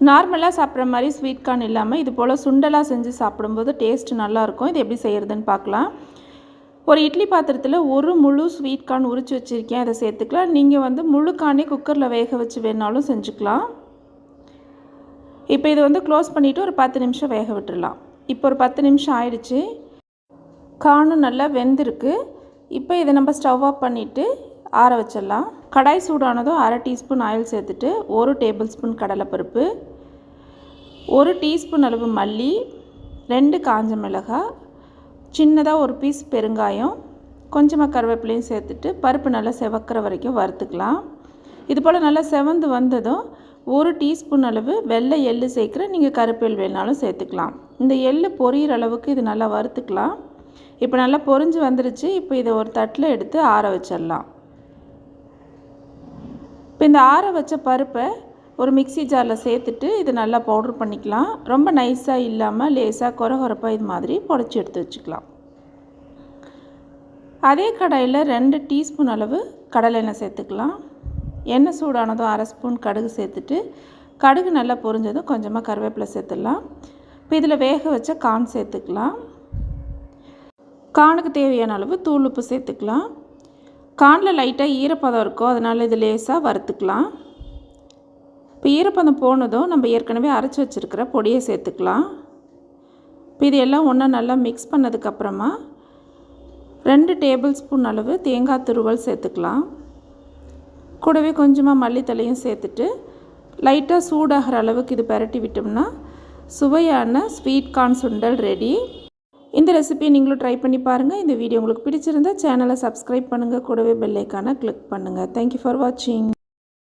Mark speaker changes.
Speaker 1: நார்மலாக சாப்பிட்ற மாதிரி ஸ்வீட் கார்ன் இல்லாமல் இது போல் சுண்டலாக செஞ்சு சாப்பிடும்போது டேஸ்ட் நல்லாயிருக்கும். இது எப்படி செய்கிறதுன்னு பார்க்கலாம். ஒரு இட்லி பாத்திரத்தில் ஒரு முழு ஸ்வீட் கார்ன் உரித்து வச்சுருக்கேன், அதை சேர்த்துக்கலாம். நீங்கள் முழு கார்னே குக்கரில் வேக வச்சு வேணாலும் செஞ்சுக்கலாம். இப்போ இது க்ளோஸ் பண்ணிவிட்டு ஒரு 10 நிமிஷம் வேக விட்டுடலாம். இப்போ ஒரு 10 நிமிஷம் ஆயிடுச்சு. கார்னும் நல்லா வெந்திருக்கு. இப்போ இதை நம்ம ஸ்டவ் ஆஃப் பண்ணிவிட்டு ஆற வச்சிடலாம். கடாய் சூடானதும் 1/2 டீஸ்பூன் ஆயில் சேர்த்துட்டு 1 டேபிள் ஸ்பூன் கடலைப்பருப்பு, 1 டீஸ்பூன் அளவு மல்லி, 2 காஞ்ச மிளகாய், சின்னதாக ஒரு பீஸ் பெருங்காயம், கொஞ்சமாக கருவேப்பிலையும் சேர்த்துட்டு பருப்பு நல்லா செவக்கிற வரைக்கும் வறுத்துக்கலாம். இது போல் நல்லா செவந்து வந்ததும் 1 டீஸ்பூன் அளவு வெள்ளை எள்ளு சேர்க்குறேன். நீங்கள் கருப்பு எள் வேணாலும் சேர்த்துக்கலாம். இந்த எள்ளு பொரியிற அளவுக்கு இது நல்லா வறுத்துக்கலாம். இப்போ நல்லா பொரிஞ்சு வந்துருச்சு. இப்போ இதை ஒரு தட்டில் எடுத்து ஆற வச்சிடலாம். இப்போ இந்த ஆற வச்ச பருப்பை ஒரு மிக்ஸி ஜாரில் சேர்த்துட்டு இது நல்லா பவுட்ரு பண்ணிக்கலாம். ரொம்ப நைஸாக இல்லாமல் லேசாக கொரகொரப்பாக இது மாதிரி புடச்சி எடுத்து வச்சுக்கலாம். அதே கடாயில் 2 டீஸ்பூன் அளவு கடலை எண்ணெய் சேர்த்துக்கலாம். எண்ணெய் சூடானதும் 1/2 ஸ்பூன் கடுகு சேர்த்துட்டு கடுகு நல்லா பொரிஞ்சதும் கொஞ்சமாக கருவேப்பிலை சேர்த்துடலாம். இப்போ இதில் வேக வச்ச கார்ன் சேர்த்துக்கலாம். கார்னுக்கு தேவையான அளவு தூள் உப்பு சேர்த்துக்கலாம். கார்னில் லைட்டாக ஈரப்பதம் இருக்கும், அதனால் இது லேசாக வறுத்துக்கலாம். இப்போ ஈரப்பதம் போனதும் நம்ம ஏற்கனவே அரைச்சி வச்சுருக்கிற பொடியை சேர்த்துக்கலாம். இப்போ இது எல்லாம் ஒன்றா நல்லா மிக்ஸ் பண்ணதுக்கப்புறமா 2 டேபிள் ஸ்பூன் அளவு தேங்காய் துருவல் சேர்த்துக்கலாம். கூடவே கொஞ்சமாக மல்லித்தலையும் சேர்த்துட்டு லைட்டாக சூடாகிற அளவுக்கு இது பரட்டி விட்டோம்னா சுவையான ஸ்வீட் கார்ன் சுண்டல் ரெடி. இந்த ரெசிபியை நீங்களும் ட்ரை பண்ணி பாருங்கள். இந்த வீடியோ உங்களுக்கு பிடிச்சிருந்தால் சேனலை சப்ஸ்கிரைப் பண்ணுங்கள். கூடவே பெல் ஐக்கானை கிளிக் பண்ணுங்கள். தேங்க்யூ ஃபார் வாட்சிங்.